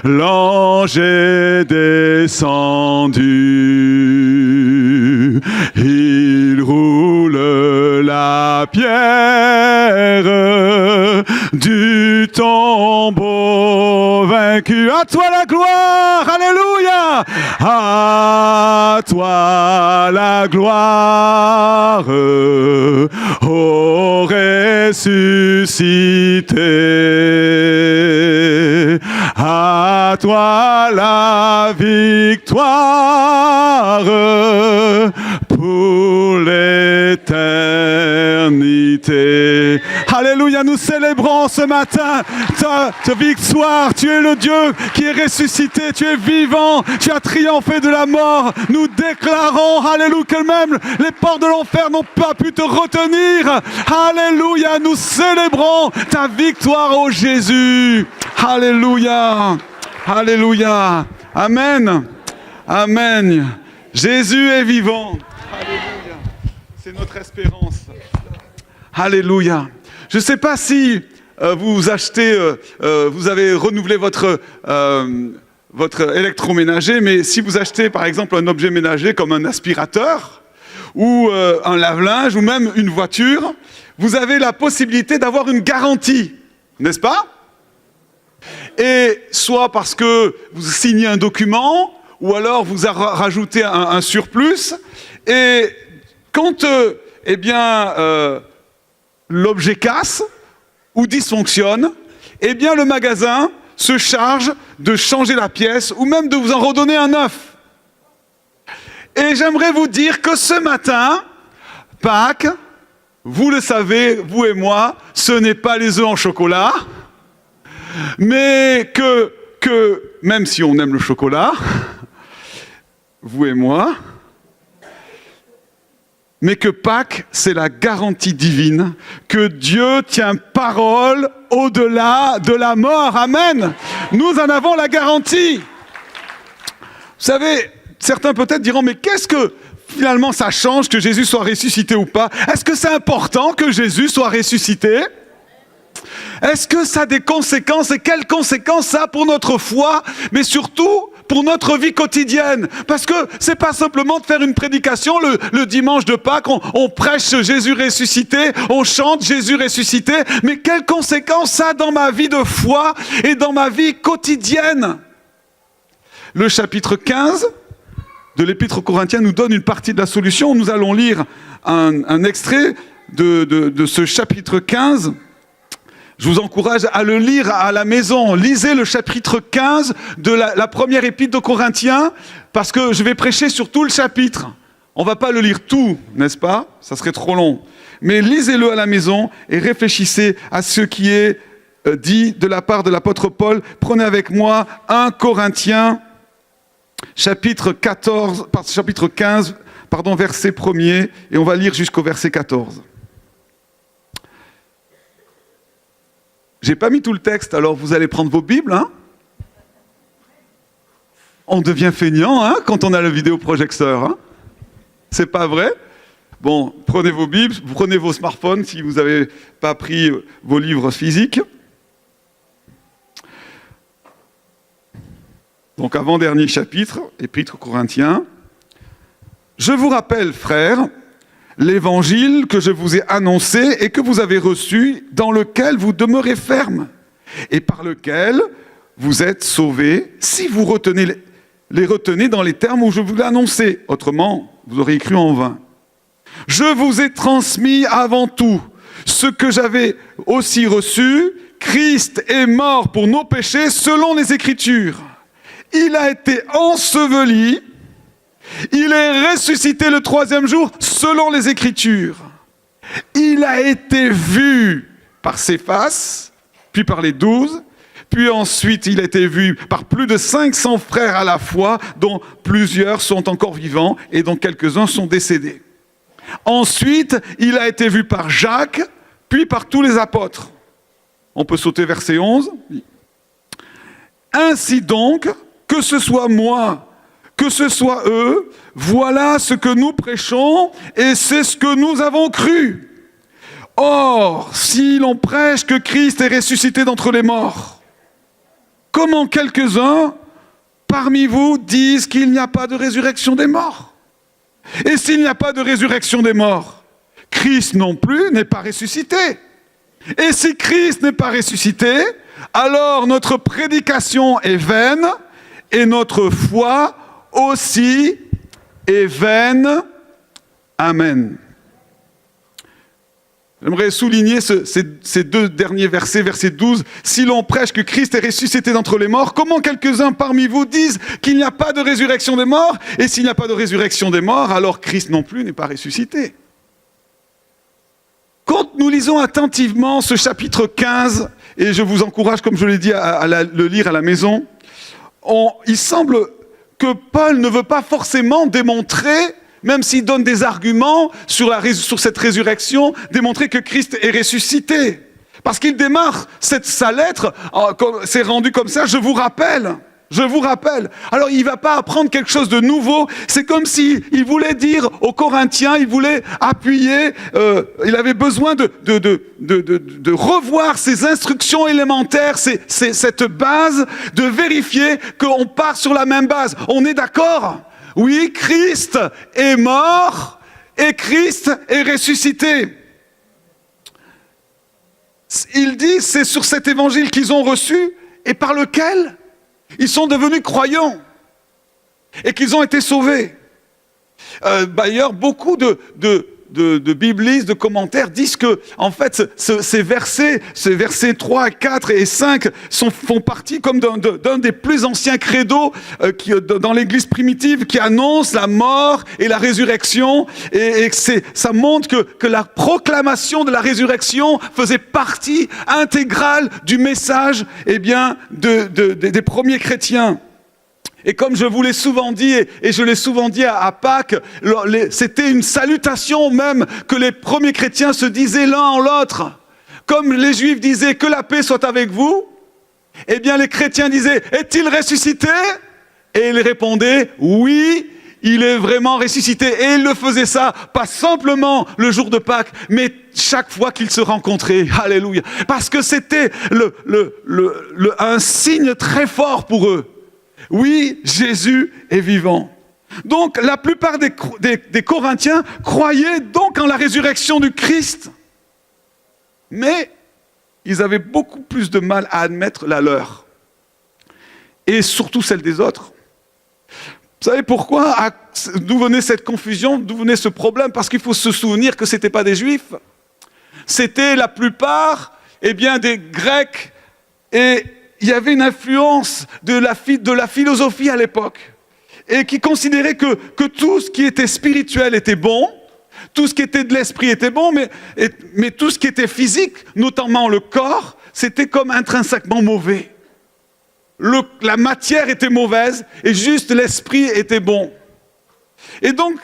l'ange est descendu. Il roule la pierre du tombeau vaincu. À toi la gloire, alléluia. À toi la gloire, ô ressuscité. À toi la victoire pour l'éternité. Alléluia, nous célébrons ce matin ta victoire. Tu es le Dieu qui est ressuscité, tu es vivant, tu as triomphé de la mort. Nous déclarons, alléluia, que même les portes de l'enfer n'ont pas pu te retenir. Alléluia, nous célébrons ta victoire, ô Jésus. Alléluia, alléluia, amen, amen. Jésus est vivant. Alléluia, c'est notre espérance. Alléluia. Je ne sais pas si vous achetez, vous avez renouvelé votre électroménager, mais si vous achetez par exemple un objet ménager comme un aspirateur ou un lave-linge ou même une voiture, vous avez la possibilité d'avoir une garantie, n'est-ce pas? Et soit parce que vous signez un document ou alors vous rajoutez un surplus, et quand l'objet casse ou dysfonctionne, eh bien le magasin se charge de changer la pièce ou même de vous en redonner un neuf. Et j'aimerais vous dire que ce matin, Pâques, vous le savez, vous et moi, ce n'est pas les œufs en chocolat, mais que même si on aime le chocolat, vous et moi, mais que Pâques, c'est la garantie divine que Dieu tient parole au-delà de la mort. Amen. Nous en avons la garantie. Vous savez, certains peut-être diront, mais qu'est-ce que finalement ça change que Jésus soit ressuscité ou pas? Est-ce que c'est important que Jésus soit ressuscité? Est-ce que ça a des conséquences? Et quelles conséquences ça a pour notre foi, mais surtout pour notre vie quotidienne? Parce que c'est pas simplement de faire une prédication le dimanche de Pâques, on prêche Jésus ressuscité, on chante Jésus ressuscité, mais quelles conséquences ça a dans ma vie de foi et dans ma vie quotidienne? Le chapitre 15 de l'Épître aux Corinthiens nous donne une partie de la solution. Nous allons lire un extrait de ce chapitre 15. Je vous encourage à le lire à la maison. Lisez le chapitre 15 de la première épître aux Corinthiens, parce que je vais prêcher sur tout le chapitre. On ne va pas le lire tout, n'est-ce pas? Ça serait trop long. Mais lisez-le à la maison et réfléchissez à ce qui est dit de la part de l'apôtre Paul. Prenez avec moi 1 Corinthiens, chapitre 15, verset 1er, et on va lire jusqu'au verset 14. J'ai pas mis tout le texte, alors vous allez prendre vos Bibles, hein? On devient feignant, hein, quand on a le vidéoprojecteur, hein? C'est pas vrai? Bon, prenez vos Bibles, prenez vos smartphones si vous n'avez pas pris vos livres physiques. Donc, avant-dernier chapitre, Épître aux Corinthiens. Je vous rappelle, frères, l'évangile que je vous ai annoncé et que vous avez reçu, dans lequel vous demeurez ferme, et par lequel vous êtes sauvés, si vous les retenez dans les termes où je vous l'ai annoncé. Autrement, vous auriez cru en vain. Je vous ai transmis avant tout ce que j'avais aussi reçu. Christ est mort pour nos péchés selon les Écritures. Il a été enseveli. Il est ressuscité le 3e jour selon les Écritures. Il a été vu par Céphas, puis par les 12, puis ensuite il a été vu par plus de 500 frères à la fois, dont plusieurs sont encore vivants et dont quelques-uns sont décédés. Ensuite, il a été vu par Jacques, puis par tous les apôtres. On peut sauter verset 11. Ainsi donc, que ce soit moi, que ce soit eux, voilà ce que nous prêchons et c'est ce que nous avons cru. Or, si l'on prêche que Christ est ressuscité d'entre les morts, comment quelques-uns parmi vous disent qu'il n'y a pas de résurrection des morts? Et s'il n'y a pas de résurrection des morts, Christ non plus n'est pas ressuscité. Et si Christ n'est pas ressuscité, alors notre prédication est vaine et notre foi aussi est vaine. Amen. J'aimerais souligner ces deux derniers versets, verset 12. « Si l'on prêche que Christ est ressuscité d'entre les morts, comment quelques-uns parmi vous disent qu'il n'y a pas de résurrection des morts? Et s'il n'y a pas de résurrection des morts, alors Christ non plus n'est pas ressuscité. » Quand nous lisons attentivement ce chapitre 15, et je vous encourage, comme je l'ai dit, à le lire à la maison, il semble que Paul ne veut pas forcément démontrer, même s'il donne des arguments sur cette résurrection, démontrer que Christ est ressuscité. Parce qu'il démarre sa lettre, c'est rendu comme ça, je vous rappelle. Alors il ne va pas apprendre quelque chose de nouveau, c'est comme s'il voulait dire aux Corinthiens, il voulait appuyer, il avait besoin de revoir ses instructions élémentaires, cette base, de vérifier qu'on part sur la même base. On est d'accord ? Oui, Christ est mort et Christ est ressuscité. Il dit, c'est sur cet évangile qu'ils ont reçu et par lequel ils sont devenus croyants et qu'ils ont été sauvés. D'ailleurs, beaucoup de biblistes, de commentaires disent que, en fait, ces versets 3, 4 et 5 font partie comme d'un des plus anciens credos dans l'Église primitive qui annonce la mort et la résurrection. Et ça montre que la proclamation de la résurrection faisait partie intégrale du message, des premiers chrétiens. Et comme je vous l'ai souvent dit, et je l'ai souvent dit à Pâques, c'était une salutation même que les premiers chrétiens se disaient l'un en l'autre. Comme les Juifs disaient « que la paix soit avec vous », eh bien les chrétiens disaient « est-il ressuscité ?» Et ils répondaient « oui, il est vraiment ressuscité ». Et ils le faisaient ça, pas simplement le jour de Pâques, mais chaque fois qu'ils se rencontraient. Alléluia. Parce que c'était un signe très fort pour eux. Oui, Jésus est vivant. Donc, la plupart des Corinthiens croyaient donc en la résurrection du Christ. Mais ils avaient beaucoup plus de mal à admettre la leur. Et surtout celle des autres. Vous savez pourquoi? D'où venait cette confusion? D'où venait ce problème? Parce qu'il faut se souvenir que ce n'étaient pas des Juifs. C'était la plupart, des Grecs. Et il y avait une influence de la philosophie à l'époque, et qui considérait que tout ce qui était spirituel était bon, tout ce qui était de l'esprit était bon, mais tout ce qui était physique, notamment le corps, c'était comme intrinsèquement mauvais. La matière était mauvaise, et juste l'esprit était bon. Et donc,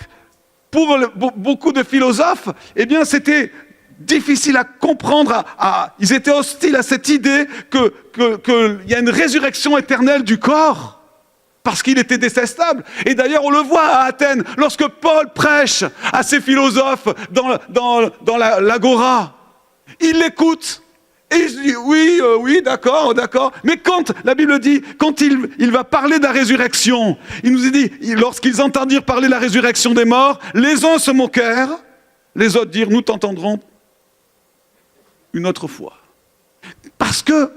pour beaucoup de philosophes, c'était difficile à comprendre, ils étaient hostiles à cette idée qu'il y a une résurrection éternelle du corps, parce qu'il était détestable. Et d'ailleurs, on le voit à Athènes, lorsque Paul prêche à ces philosophes dans l'agora, il l'écoute, et il se dit, oui, d'accord. Mais quand, la Bible dit, quand il va parler de la résurrection, il nous dit, lorsqu'ils entendirent parler de la résurrection des morts, les uns se moquèrent, les autres dirent, nous t'entendrons une autre fois. Parce que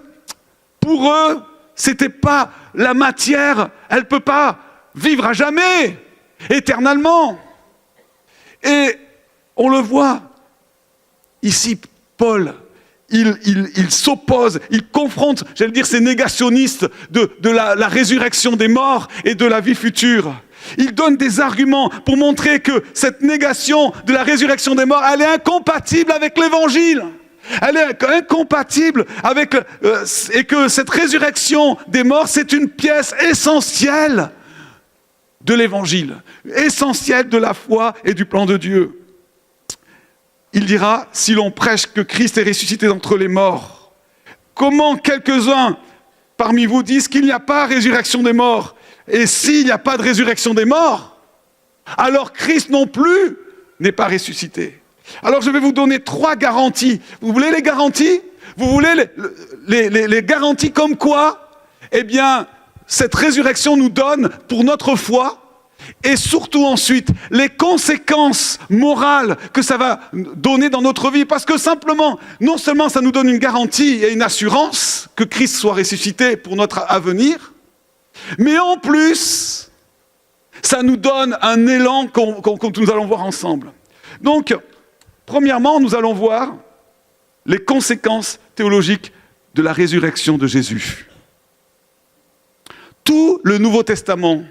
pour eux, c'était pas la matière, elle ne peut pas vivre à jamais, éternellement. Et on le voit ici, Paul, il s'oppose, il confronte, ces négationnistes de la résurrection des morts et de la vie future. Il donne des arguments pour montrer que cette négation de la résurrection des morts, elle est incompatible avec l'évangile. Elle est incompatible avec... et que cette résurrection des morts, c'est une pièce essentielle de l'évangile, essentielle de la foi et du plan de Dieu. Il dira, si l'on prêche que Christ est ressuscité d'entre les morts, comment quelques-uns parmi vous disent qu'il n'y a pas résurrection des morts? Et s'il n'y a pas de résurrection des morts, alors Christ non plus n'est pas ressuscité. Alors je vais vous donner 3 garanties. Vous voulez les garanties? Vous voulez les garanties comme quoi? eh bien, cette résurrection nous donne pour notre foi, et surtout ensuite, les conséquences morales que ça va donner dans notre vie. Parce que simplement, non seulement ça nous donne une garantie et une assurance que Christ soit ressuscité pour notre avenir, mais en plus, ça nous donne un élan que nous allons voir ensemble. Donc, premièrement, nous allons voir les conséquences théologiques de la résurrection de Jésus. Tout le Nouveau Testament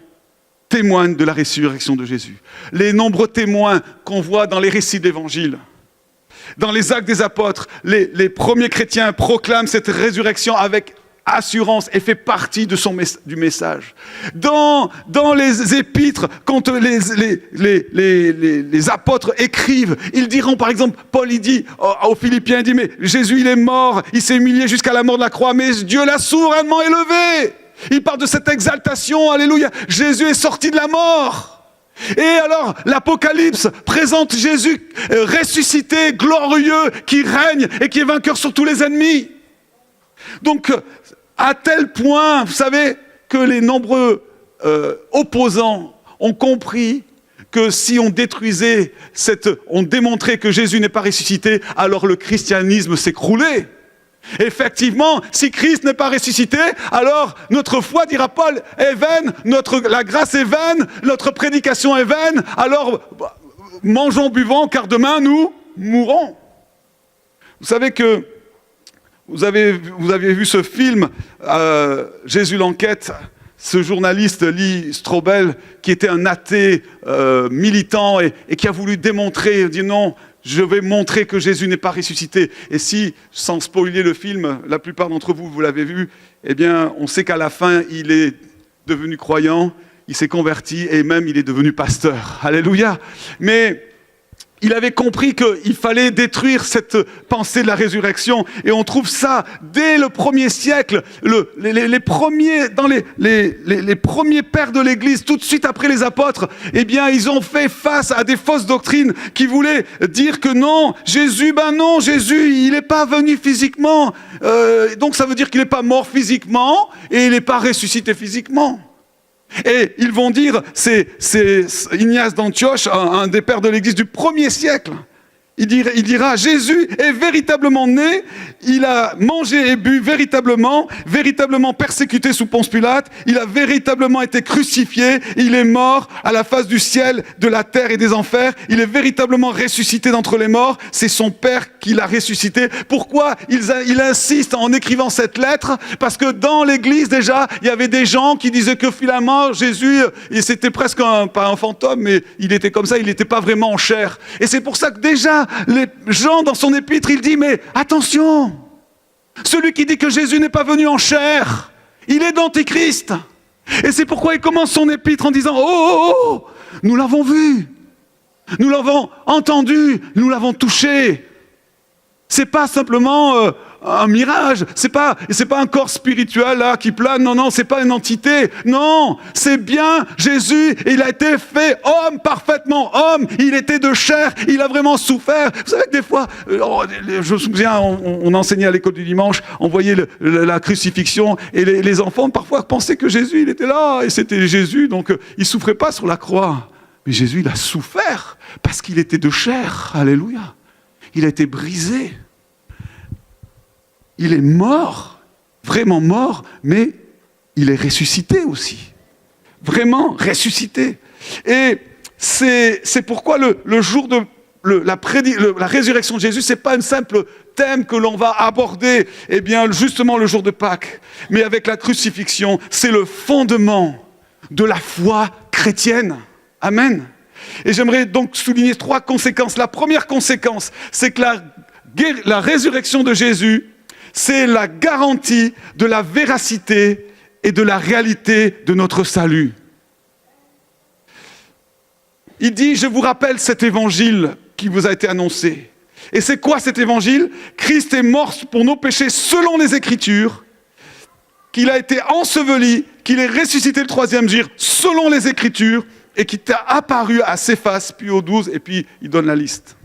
témoigne de la résurrection de Jésus. Les nombreux témoins qu'on voit dans les récits d'Évangile, dans les actes des apôtres, les premiers chrétiens proclament cette résurrection avec assurance et fait partie de du message. Dans les épîtres, quand les apôtres écrivent, ils diront par exemple, Paul il dit aux Philippiens, il dit mais Jésus il est mort, il s'est humilié jusqu'à la mort de la croix, mais Dieu l'a souverainement élevé. Il parle de cette exaltation, alléluia, Jésus est sorti de la mort. Et alors l'Apocalypse présente Jésus ressuscité, glorieux, qui règne et qui est vainqueur sur tous les ennemis. Donc, à tel point, vous savez, que les nombreux opposants ont compris que si on détruisait on démontrait que Jésus n'est pas ressuscité, alors le christianisme s'écroulait. Effectivement, si Christ n'est pas ressuscité, alors notre foi, dira Paul, est vaine, la grâce est vaine, notre prédication est vaine, alors mangeons, buvons, car demain nous mourrons. Vous savez que vous avez vu ce film, Jésus l'enquête, ce journaliste Lee Strobel, qui était un athée militant et qui a voulu démontrer, dit non, je vais montrer que Jésus n'est pas ressuscité. Et si, sans spoiler le film, la plupart d'entre vous l'avez vu, eh bien, on sait qu'à la fin, il est devenu croyant, il s'est converti et même il est devenu pasteur. Alléluia. Mais il avait compris qu'il fallait détruire cette pensée de la résurrection. Et on trouve ça dès le 1er siècle. Les premiers, dans les premiers pères de l'Église, tout de suite après les apôtres, eh bien, ils ont fait face à des fausses doctrines qui voulaient dire que non, Jésus, il n'est pas venu physiquement. Donc ça veut dire qu'il n'est pas mort physiquement et il n'est pas ressuscité physiquement. Et ils vont dire, c'est Ignace d'Antioche, un des pères de l'Église du 1er siècle, il dira, Jésus est véritablement né, il a mangé et bu véritablement persécuté sous Ponce Pilate, il a véritablement été crucifié, il est mort à la face du ciel, de la terre et des enfers, il est véritablement ressuscité d'entre les morts, c'est son Père qui l'a ressuscité. Pourquoi il insiste en écrivant cette lettre? Parce que dans l'Église déjà, il y avait des gens qui disaient que finalement Jésus, c'était presque pas un fantôme, mais il était comme ça, il n'était pas vraiment en chair. Et c'est pour ça que déjà, les gens dans son épître, il dit, mais attention, celui qui dit que Jésus n'est pas venu en chair, il est d'Antéchrist. Et c'est pourquoi il commence son épître en disant, oh, nous l'avons vu, nous l'avons entendu, nous l'avons touché. C'est pas simplement un mirage, c'est pas un corps spirituel là qui plane, non, c'est pas une entité, non, c'est bien Jésus, il a été fait homme, parfaitement homme, il était de chair, il a vraiment souffert. Vous savez que des fois, je me souviens, on enseignait à l'école du dimanche, on voyait la crucifixion et les enfants parfois pensaient que Jésus, il était là et c'était Jésus, donc il souffrait pas sur la croix. Mais Jésus, il a souffert parce qu'il était de chair, alléluia. Il a été brisé. Il est mort, vraiment mort, mais il est ressuscité aussi. Vraiment ressuscité. Et c'est pourquoi le jour de la résurrection de Jésus, c'est pas un simple thème que l'on va aborder, eh bien, justement le jour de Pâques. Mais avec la crucifixion, c'est le fondement de la foi chrétienne. Amen. Et j'aimerais donc souligner 3 conséquences. La première conséquence, c'est que la résurrection de Jésus, c'est la garantie de la véracité et de la réalité de notre salut. Il dit, je vous rappelle cet évangile qui vous a été annoncé. Et c'est quoi cet évangile? Christ est mort pour nos péchés selon les Écritures, qu'il a été enseveli, qu'il est ressuscité le 3e jour selon les Écritures, et qui t'a apparu à Céphas, puis aux 12, et puis il donne la liste.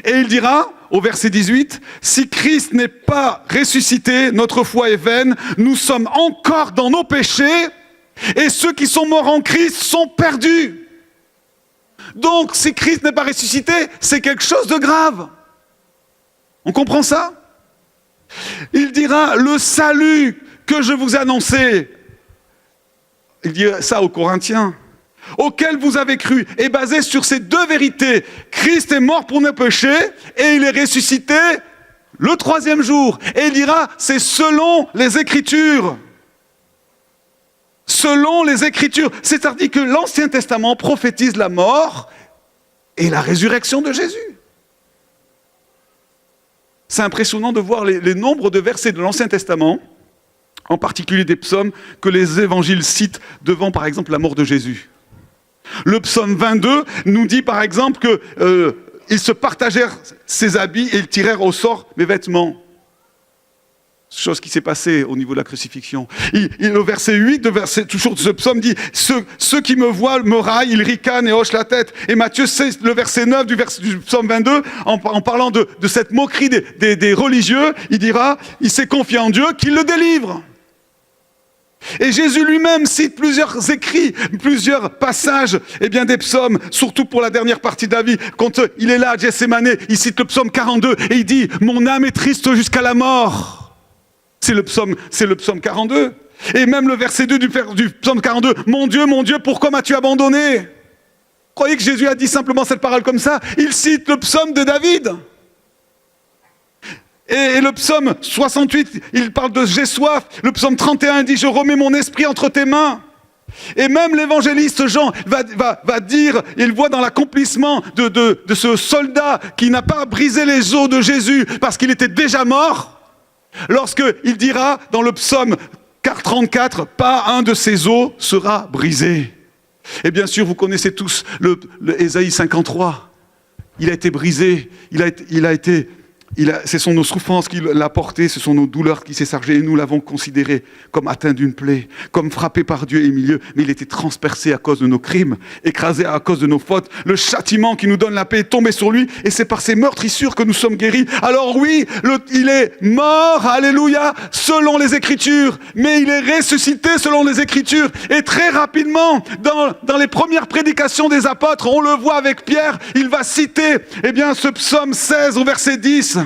Et il dira, au verset 18, « Si Christ n'est pas ressuscité, notre foi est vaine, nous sommes encore dans nos péchés, et ceux qui sont morts en Christ sont perdus. » Donc, si Christ n'est pas ressuscité, c'est quelque chose de grave. On comprend ça? Il dira, « Le salut que je vous ai annoncé, il dit ça aux Corinthiens, auquel vous avez cru, est basé sur ces deux vérités. Christ est mort pour nos péchés et il est ressuscité le troisième jour. Et il dira, c'est selon les Écritures. Selon les Écritures. C'est-à-dire que l'Ancien Testament prophétise la mort et la résurrection de Jésus. C'est impressionnant de voir les nombres de versets de l'Ancien Testament, en particulier des psaumes, que les évangiles citent devant, par exemple, la mort de Jésus. Le psaume 22 nous dit, par exemple, qu'ils se partagèrent ses habits et ils tirèrent au sort mes vêtements. Chose qui s'est passée au niveau de la crucifixion. Le verset 8, toujours de ce psaume dit, ceux qui me voient me raillent, ils ricanent et hochent la tête. Et Matthieu, c'est le verset 9 du psaume 22, en parlant de cette moquerie des religieux, il dira, il s'est confié en Dieu qu'il le délivre. Et Jésus lui-même cite plusieurs écrits, plusieurs passages des psaumes, surtout pour la dernière partie de la vie. Quand il est là à Gethsémanée, il cite le psaume 42 et il dit « Mon âme est triste jusqu'à la mort ». C'est le psaume 42. Et même le verset 2 du psaume 42, « Mon Dieu, pourquoi m'as-tu abandonné ?» Vous croyez que Jésus a dit simplement cette parole comme ça? Il cite le psaume de David. Et le psaume 68, il parle de « J'ai soif ». Le psaume 31 dit « Je remets mon esprit entre tes mains ». Et même l'évangéliste Jean va dire, il voit dans l'accomplissement de ce soldat qui n'a pas brisé les os de Jésus parce qu'il était déjà mort, lorsqu'il dira dans le psaume 34, « Pas un de ses os sera brisé ». Et bien sûr, vous connaissez tous le Ésaïe 53. Il a été brisé, ce sont nos souffrances qu'il a portées, ce sont nos douleurs qui s'est chargé, et nous l'avons considéré comme atteint d'une plaie, comme frappé par Dieu et milieu, mais il était transpercé à cause de nos crimes, écrasé à cause de nos fautes. Le châtiment qui nous donne la paix est tombé sur lui, et c'est par ses meurtrissures que nous sommes guéris. Alors oui, il est mort, alléluia, selon les Écritures, mais il est ressuscité selon les Écritures. Et très rapidement, dans les premières prédications des apôtres, on le voit avec Pierre, il va citer ce psaume 16 au verset 10.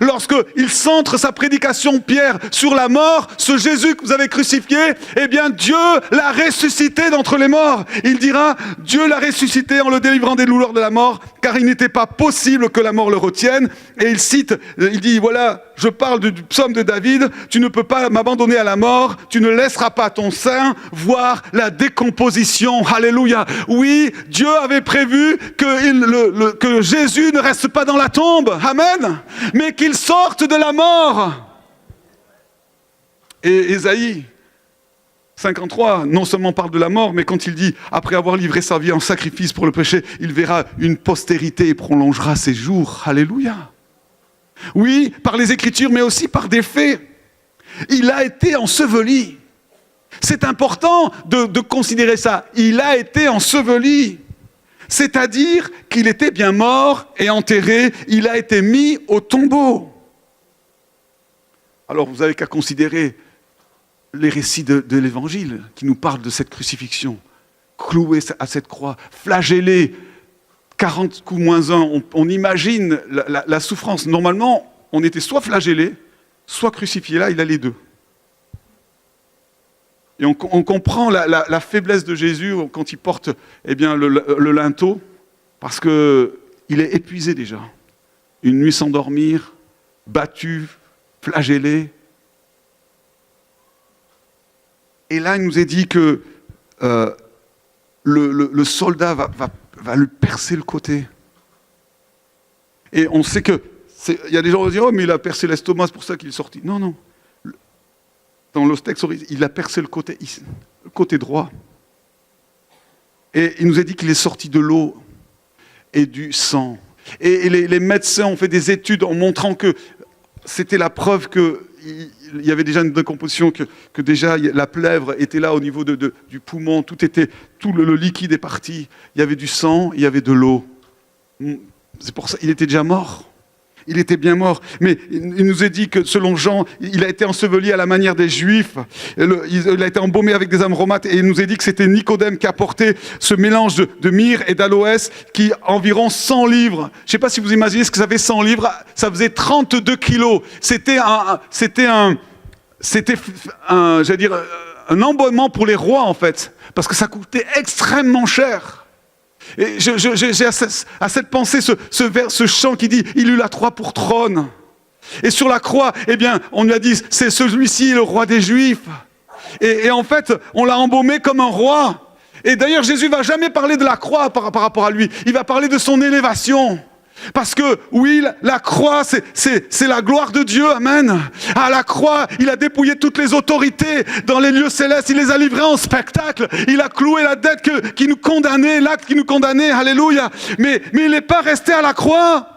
Lorsqu'il centre sa prédication, Pierre, sur la mort, ce Jésus que vous avez crucifié, Dieu l'a ressuscité d'entre les morts. Il dira, Dieu l'a ressuscité en le délivrant des douleurs de la mort, car il n'était pas possible que la mort le retienne. Et il dit, voilà, je parle du psaume de David, tu ne peux pas m'abandonner à la mort, tu ne laisseras pas ton sein voir la décomposition. Alléluia. Oui, Dieu avait prévu que Jésus ne reste pas dans la tombe. Amen. Mais qu'il sorte de la mort. Et Ésaïe 53, non seulement parle de la mort, mais quand il dit, après avoir livré sa vie en sacrifice pour le péché, il verra une postérité et prolongera ses jours. Alléluia. Oui, par les Écritures, mais aussi par des faits. Il a été enseveli. C'est important de considérer ça. Il a été enseveli. C'est-à-dire qu'il était bien mort et enterré, il a été mis au tombeau. Alors vous n'avez qu'à considérer les récits de l'Évangile qui nous parlent de cette crucifixion, cloué à cette croix, flagellé, 40 coups moins 1, on imagine la souffrance. Normalement, on était soit flagellé, soit crucifié. Là, il a les deux. Et on comprend la faiblesse de Jésus quand il porte le linteau, parce qu'il est épuisé déjà. Une nuit sans dormir, battu, flagellé. Et là, il nous est dit que le soldat va lui percer le côté. Et on sait que... Il y a des gens qui vont dire « Oh, mais il a percé l'estomac, c'est pour ça qu'il est sorti. » Non, non. Dans le texte, il a percé le côté droit. Et il nous a dit qu'il est sorti de l'eau et du sang. Et les médecins ont fait des études en montrant que c'était la preuve qu'il y avait déjà une décomposition, que déjà la plèvre était là au niveau du poumon, tout le liquide est parti. Il y avait du sang, il y avait de l'eau. C'est pour ça, il était déjà mort. Il était bien mort. Mais il nous est dit que selon Jean, il a été enseveli à la manière des Juifs. Il a été embaumé avec des aromates. Et il nous est dit que c'était Nicodème qui a porté ce mélange de myrrhe et d'aloès qui environ 100 livres. Je ne sais pas si vous imaginez ce que ça fait 100 livres. Ça faisait 32 kilos. C'était un embaumement pour les rois en fait. Parce que ça coûtait extrêmement cher. Et j'ai à cette pensée ce chant qui dit « Il eut la croix pour trône ». Et sur la croix, eh bien, on lui a dit « C'est celui-ci le roi des Juifs ». Et en fait, on l'a embaumé comme un roi. Et d'ailleurs, Jésus ne va jamais parler de la croix par rapport à lui. Il va parler de son élévation. Parce que, oui, la croix, c'est la gloire de Dieu, amen. À la croix, il a dépouillé toutes les autorités dans les lieux célestes, il les a livrées en spectacle, il a cloué la dette qui nous condamnait, l'acte qui nous condamnait, alléluia. Mais il n'est pas resté à la croix.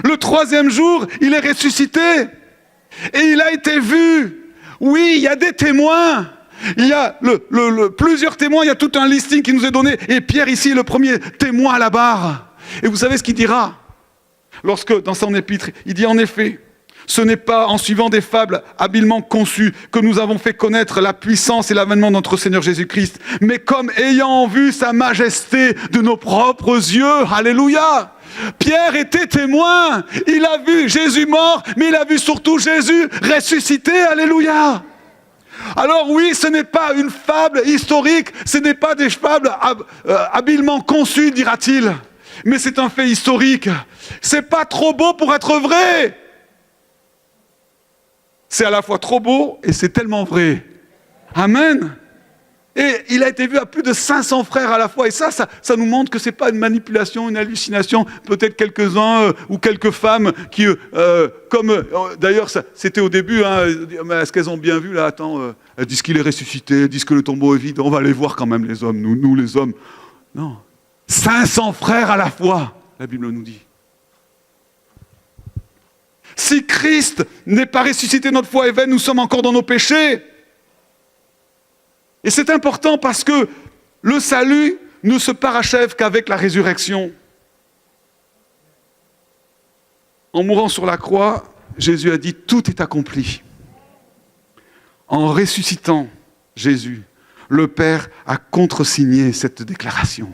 Le 3e jour, il est ressuscité. Et il a été vu. Oui, il y a des témoins. Il y a plusieurs témoins, il y a tout un listing qui nous est donné. Et Pierre ici est le premier témoin à la barre. Et vous savez ce qu'il dira lorsque, dans son épître, il dit en effet, ce n'est pas en suivant des fables habilement conçues que nous avons fait connaître la puissance et l'avènement de notre Seigneur Jésus-Christ, mais comme ayant vu sa majesté de nos propres yeux. Alléluia! Pierre était témoin, il a vu Jésus mort, mais il a vu surtout Jésus ressuscité. Alléluia! Alors oui, ce n'est pas une fable historique, ce n'est pas des fables habilement conçues, dira-t-il. Mais c'est un fait historique. C'est pas trop beau pour être vrai. C'est à la fois trop beau et c'est tellement vrai. Amen. Et il a été vu à plus de 500 frères à la fois. Et ça nous montre que c'est pas une manipulation, une hallucination. Peut-être quelques-uns ou quelques femmes qui, d'ailleurs, c'était au début. Hein, mais est-ce qu'elles ont bien vu là? Attends, elles disent qu'il est ressuscité, elles disent que le tombeau est vide. On va aller voir quand même les hommes, nous les hommes. Non. 500 frères à la fois, la Bible nous dit. Si Christ n'est pas ressuscité, notre foi est vaine, nous sommes encore dans nos péchés. Et c'est important parce que le salut ne se parachève qu'avec la résurrection. En mourant sur la croix, Jésus a dit « Tout est accompli ». En ressuscitant Jésus, le Père a contresigné cette déclaration.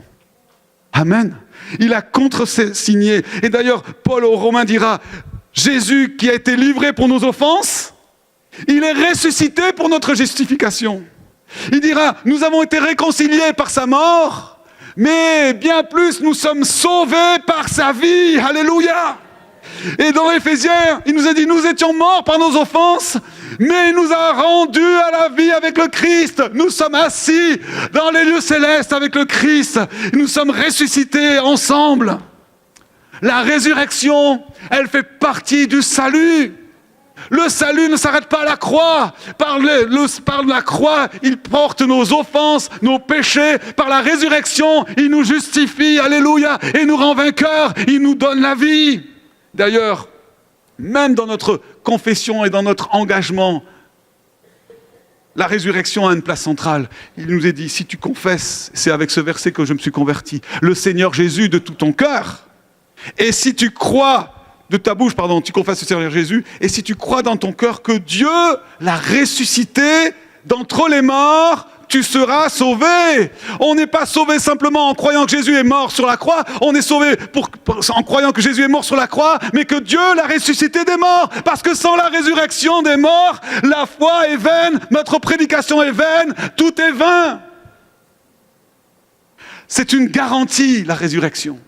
Amen. Il a contresigné. Et d'ailleurs, Paul aux Romains dira, Jésus qui a été livré pour nos offenses, il est ressuscité pour notre justification. Il dira, nous avons été réconciliés par sa mort, mais bien plus, nous sommes sauvés par sa vie. Alléluia. Et dans Éphésiens, il nous a dit, nous étions morts par nos offenses, mais il nous a rendus à la vie avec le Christ. Nous sommes assis dans les lieux célestes avec le Christ. Nous sommes ressuscités ensemble. La résurrection, elle fait partie du salut. Le salut ne s'arrête pas à la croix. Par la croix, il porte nos offenses, nos péchés. Par la résurrection, il nous justifie, alléluia, et nous rend vainqueurs. Il nous donne la vie. D'ailleurs, même dans notre confession et dans notre engagement, la résurrection a une place centrale. Il nous est dit, si tu confesses, c'est avec ce verset que je me suis converti, le Seigneur Jésus de tout ton cœur, et si tu crois, de ta bouche, tu confesses le Seigneur Jésus, et si tu crois dans ton cœur que Dieu l'a ressuscité d'entre les morts, tu seras sauvé. On n'est pas sauvé simplement en croyant que Jésus est mort sur la croix, on est sauvé en croyant que Jésus est mort sur la croix, mais que Dieu l'a ressuscité des morts. Parce que sans la résurrection des morts, la foi est vaine, notre prédication est vaine, tout est vain. C'est une garantie, la résurrection,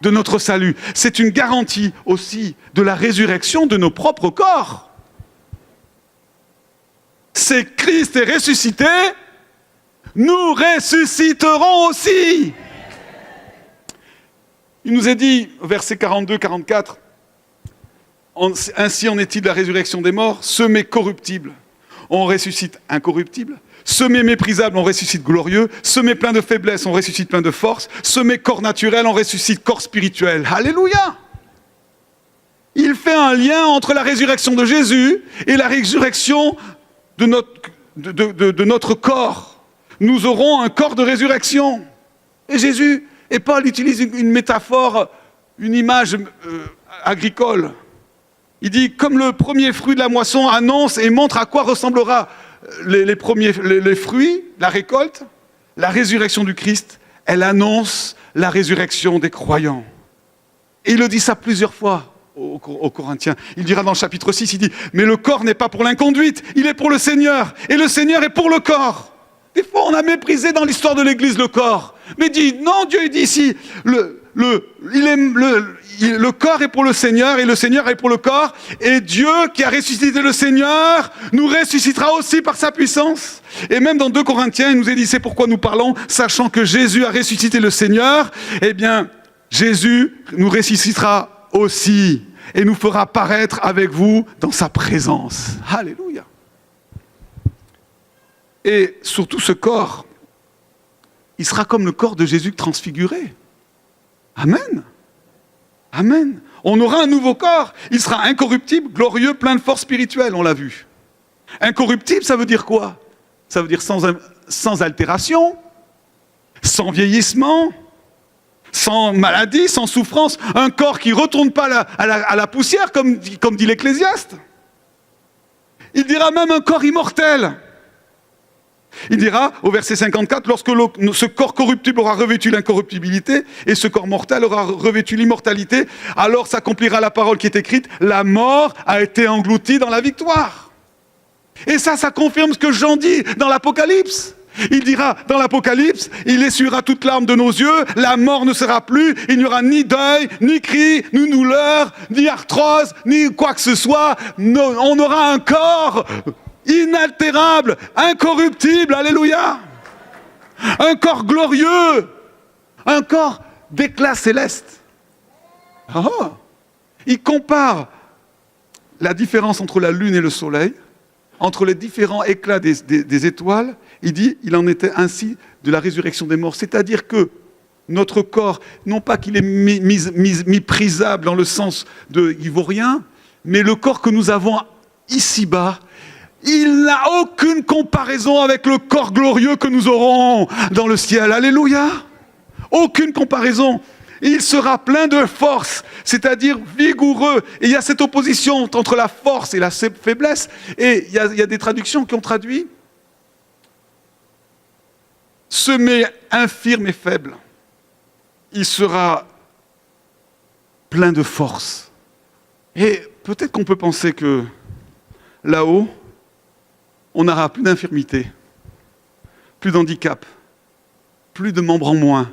de notre salut. C'est une garantie aussi de la résurrection de nos propres corps. C'est Christ est ressuscité, nous ressusciterons aussi. Il nous est dit, verset 42-44, ainsi en est-il de la résurrection des morts, semé corruptible, on ressuscite incorruptible, semé méprisable, on ressuscite glorieux, semé plein de faiblesse, on ressuscite plein de force, semé corps naturel, on ressuscite corps spirituel. Alléluia! Il fait un lien entre la résurrection de Jésus et la résurrection de notre corps. Nous aurons un corps de résurrection. Et Jésus Et Paul utilise une métaphore, une image agricole. Il dit, comme le premier fruit de la moisson annonce et montre à quoi ressemblera les fruits, la récolte, la résurrection du Christ, elle annonce la résurrection des croyants. Et il le dit ça plusieurs fois aux Corinthiens. Il dira dans le chapitre 6, il dit, mais le corps n'est pas pour l'inconduite, il est pour le Seigneur, et le Seigneur est pour le corps. Des fois, on a méprisé dans l'histoire de l'Église le corps. Mais dit, non, Dieu il dit ici, le corps est pour le Seigneur et le Seigneur est pour le corps. Et Dieu qui a ressuscité le Seigneur nous ressuscitera aussi par sa puissance. Et même dans 2 Corinthiens, il nous est dit, c'est pourquoi nous parlons, sachant que Jésus a ressuscité le Seigneur, eh bien, Jésus nous ressuscitera aussi et nous fera paraître avec vous dans sa présence. Alléluia. Et surtout ce corps, il sera comme le corps de Jésus transfiguré. Amen. Amen. On aura un nouveau corps. Il sera incorruptible, glorieux, plein de force spirituelle, on l'a vu. Incorruptible, ça veut dire quoi? Ça veut dire sans altération, sans vieillissement, sans maladie, sans souffrance. Un corps qui ne retourne pas à la poussière, comme dit l'Ecclésiaste. Il dira même un corps immortel. Il dira, au verset 54, lorsque ce corps corruptible aura revêtu l'incorruptibilité et ce corps mortel aura revêtu l'immortalité, alors s'accomplira la parole qui est écrite, la mort a été engloutie dans la victoire. Et ça confirme ce que Jean dit dans l'Apocalypse. Il dira, dans l'Apocalypse, il essuiera toute larme de nos yeux, la mort ne sera plus, il n'y aura ni deuil, ni cri, ni douleur, ni arthrose, ni quoi que ce soit. On aura un corps inaltérable, incorruptible, alléluia. Un corps glorieux, un corps d'éclat céleste. Oh. Il compare la différence entre la lune et le soleil, entre les différents éclats des étoiles. Il dit, il en était ainsi de la résurrection des morts. C'est-à-dire que notre corps, non pas qu'il est méprisable dans le sens de il vaut rien, mais le corps que nous avons ici-bas, il n'a aucune comparaison avec le corps glorieux que nous aurons dans le ciel. Alléluia. Aucune comparaison. Il sera plein de force, c'est-à-dire vigoureux. Et il y a cette opposition entre la force et la faiblesse. Et il y a des traductions qui ont traduit semé infirme et faible. Il sera plein de force. Et peut-être qu'on peut penser que là-haut, on n'aura plus d'infirmité, plus d'handicap, plus de membres en moins.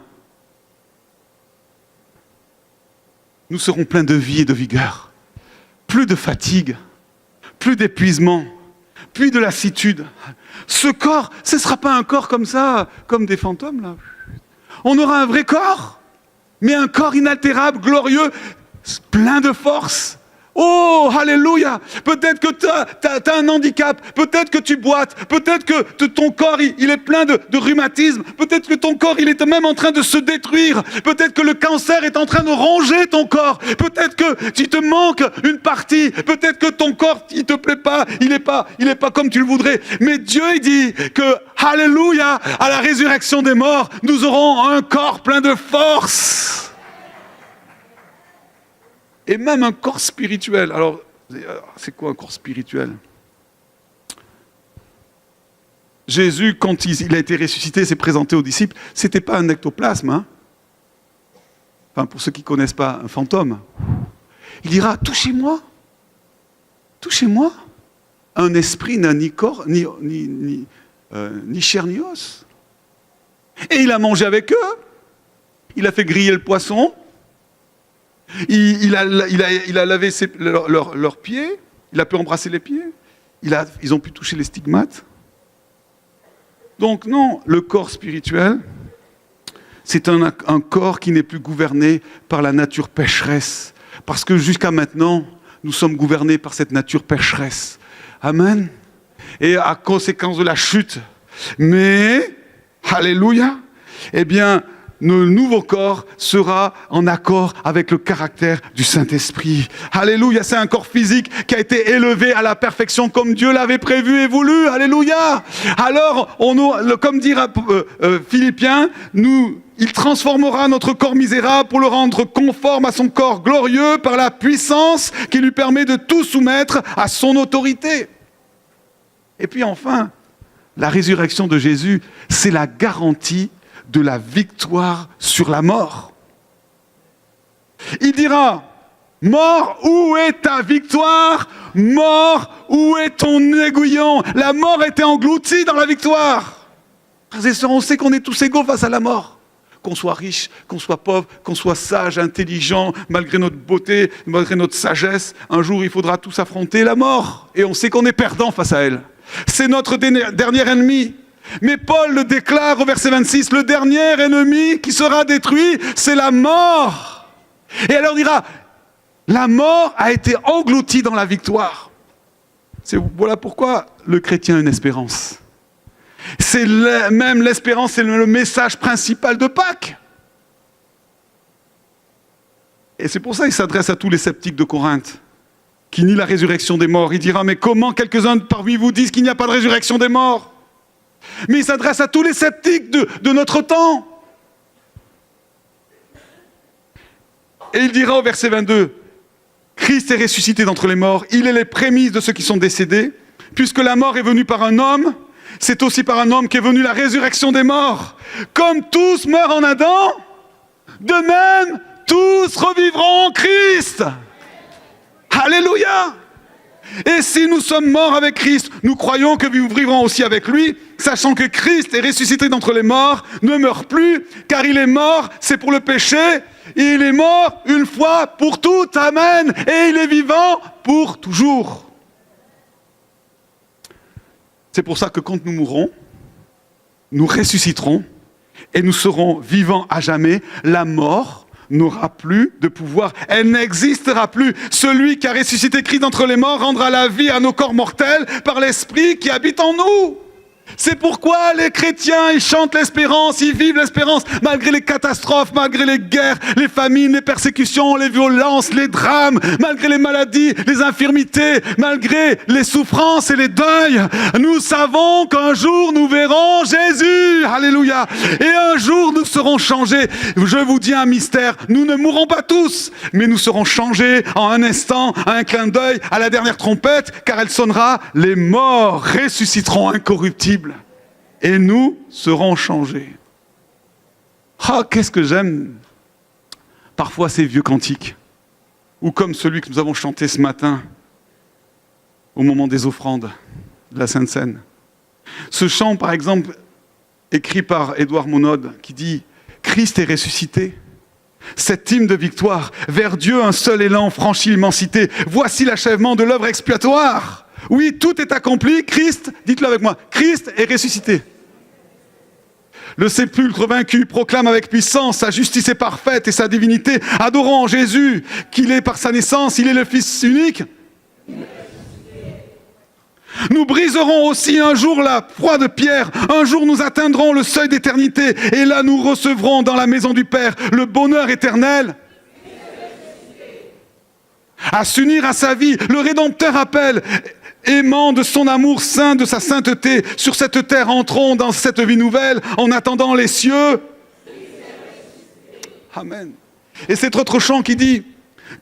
Nous serons pleins de vie et de vigueur, plus de fatigue, plus d'épuisement, plus de lassitude. Ce corps, ce ne sera pas un corps comme ça, comme des fantômes là. On aura un vrai corps, mais un corps inaltérable, glorieux, plein de force. Oh, alléluia! Peut-être que tu as un handicap, peut-être que tu boites, peut-être que ton corps il est plein de rhumatisme, peut-être que ton corps il est même en train de se détruire, peut-être que le cancer est en train de ronger ton corps, peut-être que tu te manques une partie, peut-être que ton corps il te plaît pas, il est pas comme tu le voudrais. Mais Dieu il dit que, alléluia, à la résurrection des morts, nous aurons un corps plein de force. Et même un corps spirituel. Alors, c'est quoi un corps spirituel? Jésus, quand il a été ressuscité, s'est présenté aux disciples, ce n'était pas un ectoplasme. Hein? Enfin, pour ceux qui ne connaissent pas, un fantôme. Il dira, touchez-moi. Touchez-moi. Un esprit n'a ni corps, ni chair, ni os. Et il a mangé avec eux. Il a fait griller le poisson. Il a lavé leurs pieds, il a pu embrasser les pieds, ils ont pu toucher les stigmates. Donc non, le corps spirituel, c'est un corps qui n'est plus gouverné par la nature pécheresse. Parce que jusqu'à maintenant, nous sommes gouvernés par cette nature pécheresse. Amen. Et à conséquence de la chute. Mais, alléluia, eh bien, nos nouveaux corps sera en accord avec le caractère du Saint-Esprit. Alléluia, c'est un corps physique qui a été élevé à la perfection comme Dieu l'avait prévu et voulu. Alléluia. Alors, comme dira Philippiens, il transformera notre corps misérable pour le rendre conforme à son corps glorieux par la puissance qui lui permet de tout soumettre à son autorité. Et puis enfin, la résurrection de Jésus, c'est la garantie de la victoire sur la mort. Il dira, mort, où est ta victoire? Mort, où est ton aiguillon? La mort était engloutie dans la victoire. Frères et sœurs, on sait qu'on est tous égaux face à la mort. Qu'on soit riche, qu'on soit pauvre, qu'on soit sage, intelligent, malgré notre beauté, malgré notre sagesse, un jour il faudra tous affronter la mort. Et on sait qu'on est perdant face à elle. C'est notre dernier ennemi. Mais Paul le déclare au verset 26, le dernier ennemi qui sera détruit, c'est la mort. Et alors il dira, la mort a été engloutie dans la victoire. Voilà pourquoi le chrétien a une espérance. C'est même l'espérance, c'est le message principal de Pâques. Et c'est pour ça qu'il s'adresse à tous les sceptiques de Corinthe, qui nient la résurrection des morts. Il dira, mais comment quelques-uns parmi vous disent qu'il n'y a pas de résurrection des morts? Mais il s'adresse à tous les sceptiques de notre temps. Et il dira au verset 22, Christ est ressuscité d'entre les morts, il est les prémices de ceux qui sont décédés, puisque la mort est venue par un homme, c'est aussi par un homme qu'est venue la résurrection des morts. Comme tous meurent en Adam, de même tous revivront en Christ. Alléluia! Et si nous sommes morts avec Christ, nous croyons que nous vivrons aussi avec lui, sachant que Christ est ressuscité d'entre les morts, ne meurt plus, car il est mort, c'est pour le péché, et il est mort une fois pour toutes, amen, et il est vivant pour toujours. C'est pour ça que quand nous mourrons, nous ressusciterons, et nous serons vivants à jamais. La mort n'aura plus de pouvoir, elle n'existera plus. Celui qui a ressuscité Christ d'entre les morts rendra la vie à nos corps mortels par l'Esprit qui habite en nous. C'est pourquoi les chrétiens, ils chantent l'espérance, ils vivent l'espérance, malgré les catastrophes, malgré les guerres, les famines, les persécutions, les violences, les drames, malgré les maladies, les infirmités, malgré les souffrances et les deuils. Nous savons qu'un jour nous verrons Jésus, alléluia, et un jour nous serons changés. Je vous dis un mystère, nous ne mourrons pas tous, mais nous serons changés en un instant, à un clin d'œil, à la dernière trompette, car elle sonnera, les morts ressusciteront incorruptibles. Et nous serons changés. Ah, qu'est-ce que j'aime parfois ces vieux cantiques, ou comme celui que nous avons chanté ce matin, au moment des offrandes de la Sainte Seine. Ce chant, par exemple, écrit par Édouard Monod, qui dit « Christ est ressuscité ». Cet hymne de victoire, vers Dieu un seul élan franchit l'immensité. Voici l'achèvement de l'œuvre expiatoire. Oui, tout est accompli, Christ, dites-le avec moi, Christ est ressuscité. Le sépulcre vaincu proclame avec puissance sa justice est parfaite et sa divinité. Adorons en Jésus, qu'il est par sa naissance, il est le Fils unique. Nous briserons aussi un jour la proie de pierre, un jour nous atteindrons le seuil d'éternité, et là nous recevrons dans la maison du Père le bonheur éternel. À s'unir à sa vie, le Rédempteur appelle, aimant de son amour saint, de sa sainteté, sur cette terre entrons dans cette vie nouvelle, en attendant les cieux. Amen. Et c'est notre chant qui dit,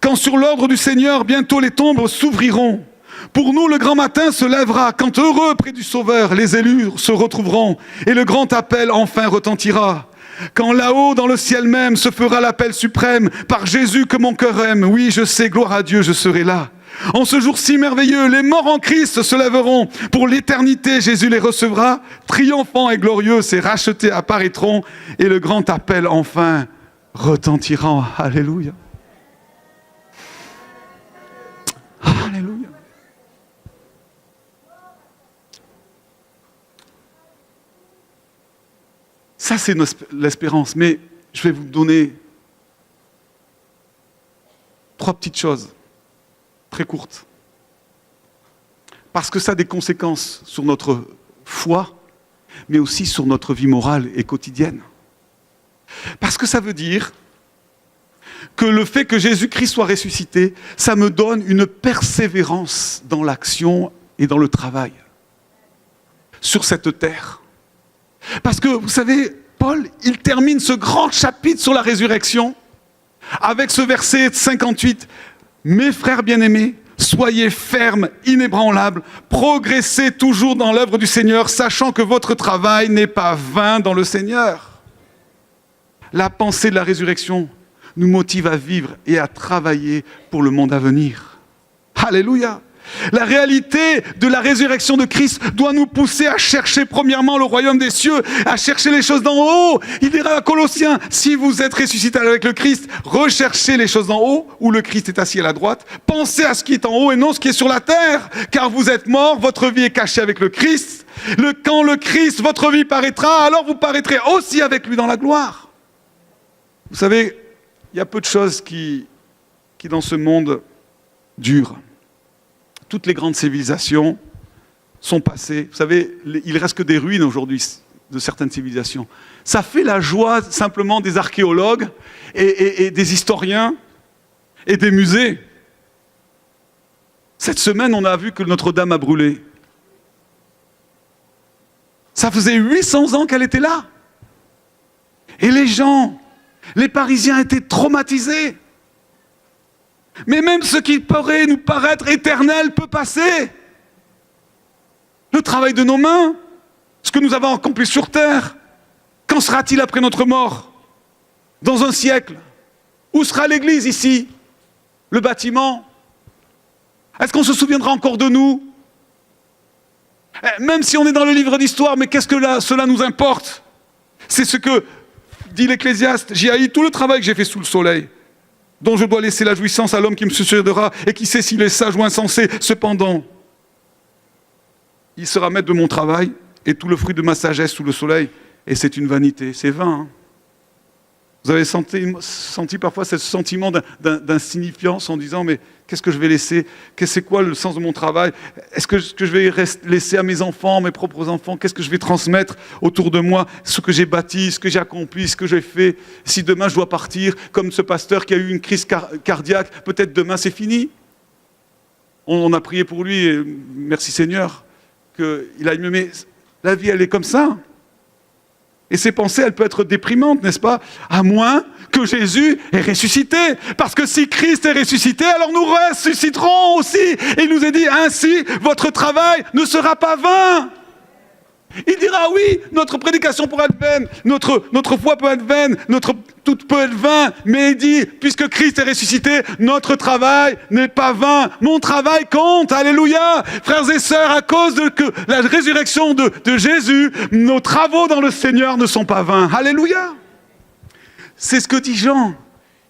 quand sur l'ordre du Seigneur, bientôt les tombes s'ouvriront. Pour nous, le grand matin se lèvera, quand heureux près du Sauveur, les élus se retrouveront, et le grand appel enfin retentira. Quand là-haut, dans le ciel même, se fera l'appel suprême, par Jésus que mon cœur aime, oui, je sais, gloire à Dieu, je serai là. En ce jour si merveilleux, les morts en Christ se lèveront. Pour l'éternité, Jésus les recevra. Triomphants et glorieux, ces rachetés apparaîtront, et le grand appel enfin retentira. Alléluia. Alléluia. Ça, c'est l'espérance. Mais je vais vous donner 3 petites choses, très courtes. Parce que ça a des conséquences sur notre foi, mais aussi sur notre vie morale et quotidienne. Parce que ça veut dire que le fait que Jésus-Christ soit ressuscité, ça me donne une persévérance dans l'action et dans le travail sur cette terre. Parce que, vous savez, Paul, il termine ce grand chapitre sur la résurrection avec ce verset 58. « Mes frères bien-aimés, soyez fermes, inébranlables, progressez toujours dans l'œuvre du Seigneur, sachant que votre travail n'est pas vain dans le Seigneur. » La pensée de la résurrection nous motive à vivre et à travailler pour le monde à venir. Alléluia! La réalité de la résurrection de Christ doit nous pousser à chercher premièrement le royaume des cieux, à chercher les choses d'en haut. Il dira à Colossiens, si vous êtes ressuscité avec le Christ, recherchez les choses d'en haut, où le Christ est assis à la droite. Pensez à ce qui est en haut et non ce qui est sur la terre, car vous êtes morts, votre vie est cachée avec le Christ. Quand le Christ, votre vie paraîtra, alors vous paraîtrez aussi avec lui dans la gloire. Vous savez, il y a peu de choses qui dans ce monde durent. Toutes les grandes civilisations sont passées. Vous savez, il reste que des ruines aujourd'hui de certaines civilisations. Ça fait la joie simplement des archéologues et des historiens et des musées. Cette semaine, on a vu que Notre-Dame a brûlé. Ça faisait 800 ans qu'elle était là. Et les gens, les Parisiens étaient traumatisés. Mais même ce qui pourrait nous paraître éternel peut passer. Le travail de nos mains, ce que nous avons accompli sur terre, qu'en sera-t-il après notre mort? Dans un siècle? Où sera l'église ici? Le bâtiment? Est-ce qu'on se souviendra encore de nous? Même si on est dans le livre d'histoire, mais qu'est-ce que cela nous importe? C'est ce que dit l'Ecclésiaste. J'ai haï tout le travail que j'ai fait sous le soleil, dont je dois laisser la jouissance à l'homme qui me succédera, et qui sait s'il est sage ou insensé. Cependant, il sera maître de mon travail, et tout le fruit de ma sagesse sous le soleil, et c'est une vanité, c'est vain. Hein. Vous avez senti parfois ce sentiment d'insignifiance en disant, mais qu'est-ce que je vais laisser? C'est quoi le sens de mon travail? Est-ce que je vais laisser à mes enfants, mes propres enfants? Qu'est-ce que je vais transmettre autour de moi? Ce que j'ai bâti, ce que j'ai accompli, ce que j'ai fait. Si demain je dois partir, comme ce pasteur qui a eu une crise cardiaque, peut-être demain c'est fini. On a prié pour lui, et merci Seigneur, qu'il aille mieux. Mais la vie, elle est comme ça. Et ces pensées, elles peuvent être déprimantes, n'est-ce pas? À moins que Jésus est ressuscité. Parce que si Christ est ressuscité, alors nous ressusciterons aussi. Et il nous est dit, ainsi, votre travail ne sera pas vain. Il dira, oui, notre prédication pourrait être vaine, notre foi peut être vaine, tout peut être vain. Mais il dit, puisque Christ est ressuscité, notre travail n'est pas vain. Mon travail compte, alléluia. Frères et sœurs, à cause de la résurrection de Jésus, nos travaux dans le Seigneur ne sont pas vains. Alléluia. C'est ce que dit Jean.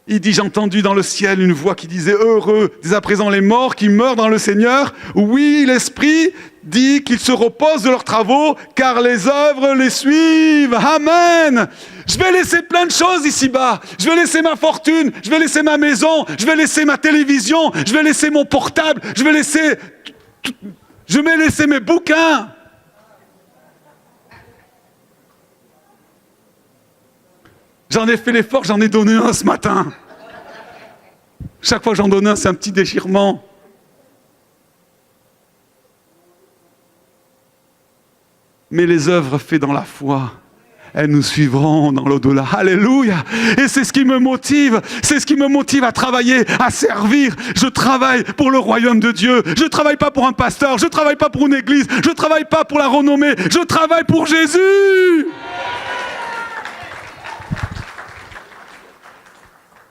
Il dit, j'ai entendu dans le ciel une voix qui disait, heureux dès à présent les morts qui meurent dans le Seigneur. Oui, l'Esprit dit qu'ils se reposent de leurs travaux, car les œuvres les suivent. Amen. Je vais laisser plein de choses ici-bas. Je vais laisser ma fortune, je vais laisser ma maison, je vais laisser ma télévision, je vais laisser mon portable, je vais laisser mes bouquins. J'en ai fait l'effort, j'en ai donné un ce matin. Chaque fois que j'en donne un, c'est un petit déchirement. Mais les œuvres faites dans la foi, elles nous suivront dans l'au-delà. Alléluia! Et c'est ce qui me motive. C'est ce qui me motive à travailler, à servir. Je travaille pour le royaume de Dieu. Je ne travaille pas pour un pasteur. Je ne travaille pas pour une église. Je ne travaille pas pour la renommée. Je travaille pour Jésus!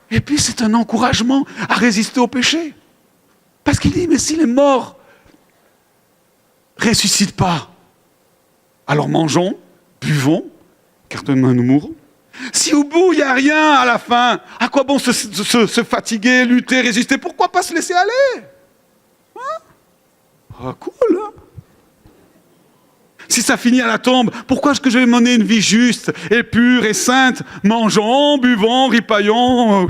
Et puis c'est un encouragement à résister au péché. Parce qu'il dit, mais si les morts ne ressuscitent pas, alors mangeons, buvons, car demain nous mourrons. Si au bout il n'y a rien à la fin, à quoi bon se fatiguer, lutter, résister? Pourquoi pas se laisser aller? Cool, hein? Si ça finit à la tombe, pourquoi est-ce que je vais mener une vie juste et pure et sainte? Mangeons, buvons, ripaillons.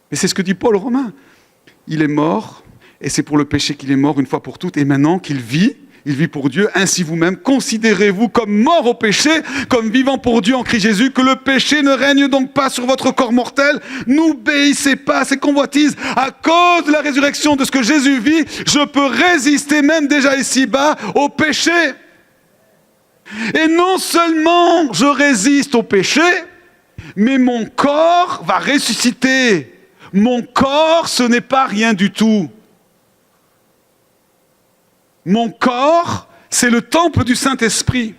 Mais c'est ce que dit Paul aux Romains. Il est mort, et c'est pour le péché qu'il est mort une fois pour toutes, et maintenant qu'il vit, il vit pour Dieu. Ainsi vous-même, considérez-vous comme morts au péché, comme vivants pour Dieu en Christ Jésus, que le péché ne règne donc pas sur votre corps mortel. N'obéissez pas à ces convoitises. À cause de la résurrection de ce que Jésus vit, je peux résister même déjà ici-bas au péché. Et non seulement je résiste au péché, mais mon corps va ressusciter. Mon corps, ce n'est pas rien du tout. Mon corps, c'est le temple du Saint-Esprit.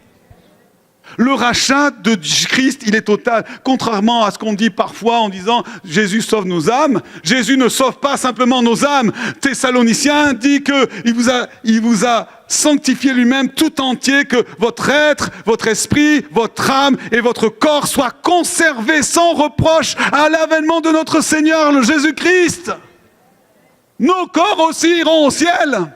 Le rachat de Christ, il est total. Contrairement à ce qu'on dit parfois en disant « Jésus sauve nos âmes », Jésus ne sauve pas simplement nos âmes. Thessaloniciens dit qu'il vous a sanctifié lui-même tout entier, que votre être, votre esprit, votre âme et votre corps soient conservés sans reproche à l'avènement de notre Seigneur, le Jésus-Christ. Nos corps aussi iront au ciel.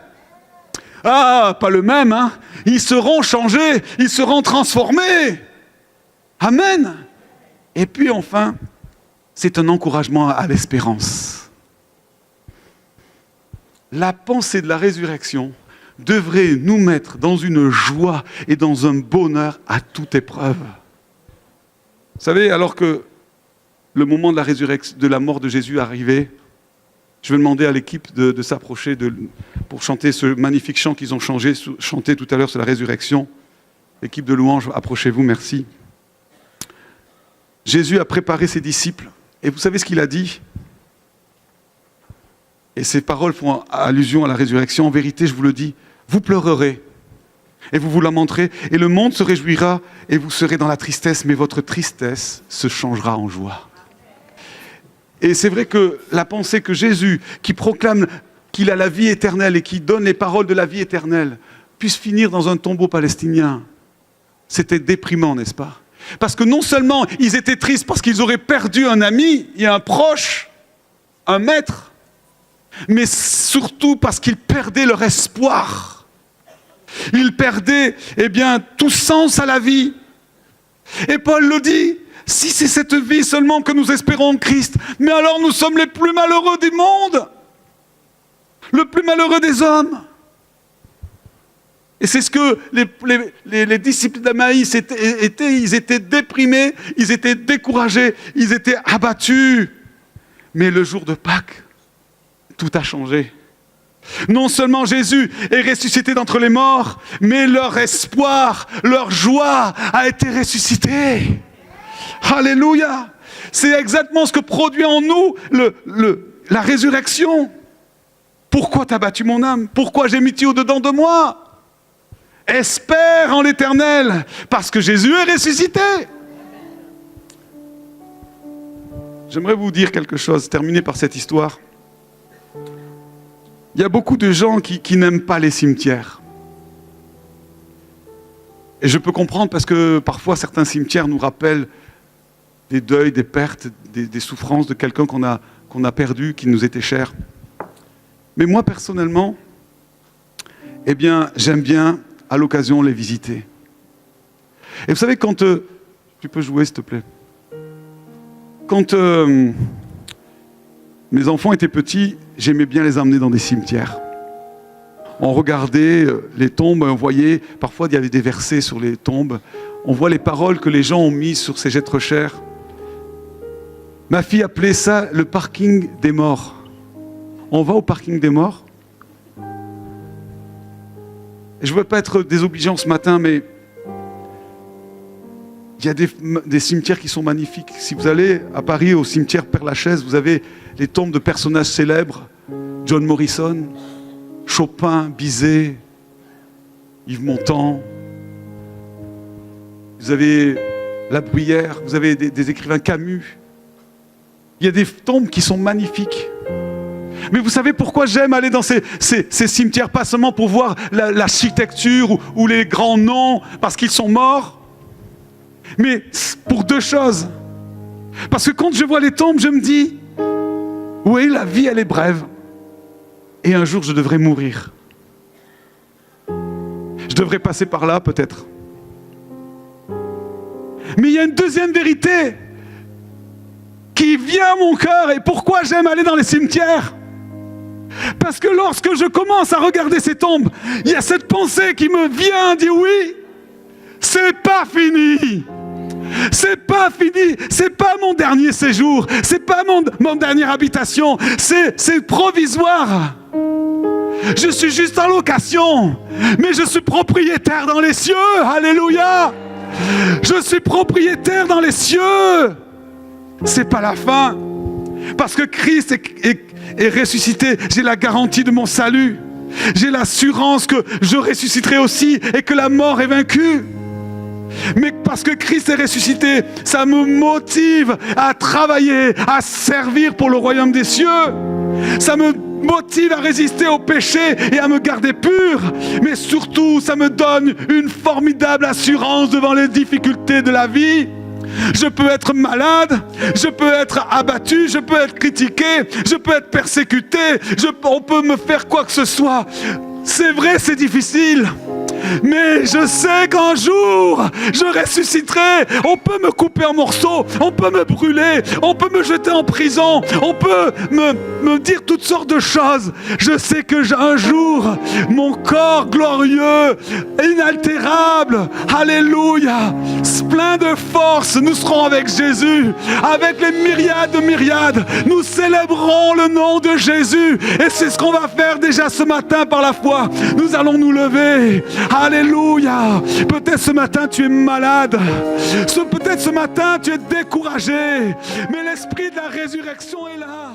Ah, pas le même, hein. Ils seront changés, ils seront transformés. Amen. Et puis enfin, c'est un encouragement à l'espérance. La pensée de la résurrection devrait nous mettre dans une joie et dans un bonheur à toute épreuve. Vous savez, alors que le moment de la résurrection, de la mort de Jésus arrivait, je vais demander à l'équipe de s'approcher pour chanter ce magnifique chant qu'ils ont chanté tout à l'heure sur la résurrection. L'équipe de louange, approchez-vous, merci. Jésus a préparé ses disciples. Et vous savez ce qu'il a dit? Et ces paroles font allusion à la résurrection. En vérité, je vous le dis, vous pleurerez et vous vous lamenterez. Et le monde se réjouira et vous serez dans la tristesse. Mais votre tristesse se changera en joie. Et c'est vrai que la pensée que Jésus, qui proclame qu'il a la vie éternelle et qui donne les paroles de la vie éternelle, puisse finir dans un tombeau palestinien, c'était déprimant, n'est-ce pas? Parce que non seulement ils étaient tristes parce qu'ils auraient perdu un ami et un proche, un maître, mais surtout parce qu'ils perdaient leur espoir. Ils perdaient, tout sens à la vie. Et Paul le dit, si c'est cette vie seulement que nous espérons en Christ, mais alors nous sommes les plus malheureux du monde, le plus malheureux des hommes. Et c'est ce que les disciples d'Emmaüs étaient, ils étaient déprimés, ils étaient découragés, ils étaient abattus. Mais le jour de Pâques, tout a changé. Non seulement Jésus est ressuscité d'entre les morts, mais leur espoir, leur joie a été ressuscité. Alléluia! C'est exactement ce que produit en nous la résurrection. Pourquoi t'as battu mon âme? Pourquoi j'ai mis au-dedans de moi? Espère en l'Éternel, parce que Jésus est ressuscité. J'aimerais vous dire quelque chose, terminer par cette histoire. Il y a beaucoup de gens qui n'aiment pas les cimetières. Et je peux comprendre parce que parfois certains cimetières nous rappellent des deuils, des pertes, des souffrances de quelqu'un qu'on a perdu, qui nous était cher. Mais moi, personnellement, j'aime bien, à l'occasion, les visiter. Et vous savez, quand... tu peux jouer, s'il te plaît. Quand mes enfants étaient petits, j'aimais bien les emmener dans des cimetières. On regardait les tombes, on voyait, parfois il y avait des versets sur les tombes, on voit les paroles que les gens ont mises sur ces êtres chers. Ma fille appelait ça le parking des morts. On va au parking des morts. Et je ne veux pas être désobligeant ce matin, mais il y a des cimetières qui sont magnifiques. Si vous allez à Paris, au cimetière Père-Lachaise, vous avez les tombes de personnages célèbres. John Morrison, Chopin, Bizet, Yves Montand. Vous avez La Bruyère, vous avez des écrivains Camus. Il y a des tombes qui sont magnifiques. Mais vous savez pourquoi j'aime aller dans ces cimetières? Pas seulement pour voir l'architecture ou les grands noms, parce qu'ils sont morts, mais pour deux choses. Parce que quand je vois les tombes, je me dis, oui, la vie, elle est brève. Et un jour, je devrais mourir. Je devrais passer par là, peut-être. Mais il y a une deuxième vérité qui vient à mon cœur. Et pourquoi j'aime aller dans les cimetières? Parce que lorsque je commence à regarder ces tombes, il y a cette pensée qui me vient, dit oui, c'est pas fini. C'est pas fini, c'est pas mon dernier séjour, c'est pas mon dernière habitation, c'est provisoire. Je suis juste en location, mais je suis propriétaire dans les cieux, alléluia. Je suis propriétaire dans les cieux. C'est pas la fin, parce que Christ est ressuscité, j'ai la garantie de mon salut. J'ai l'assurance que je ressusciterai aussi et que la mort est vaincue. Mais parce que Christ est ressuscité, ça me motive à travailler, à servir pour le royaume des cieux. Ça me motive à résister au péché et à me garder pur. Mais surtout, ça me donne une formidable assurance devant les difficultés de la vie. Je peux être malade, je peux être abattu, je peux être critiqué, je peux être persécuté, on peut me faire quoi que ce soit. C'est vrai, c'est difficile. Mais je sais qu'un jour, je ressusciterai. On peut me couper en morceaux, on peut me brûler, on peut me jeter en prison, on peut me dire toutes sortes de choses. Je sais que un jour, mon corps glorieux, inaltérable, alléluia, plein de force, nous serons avec Jésus, avec les myriades de myriades. Nous célébrons le nom de Jésus. Et c'est ce qu'on va faire déjà ce matin par la foi. Nous allons nous lever. Alléluia. Peut-être ce matin tu es malade. Peut-être ce matin tu es découragé. Mais l'esprit de la résurrection est là.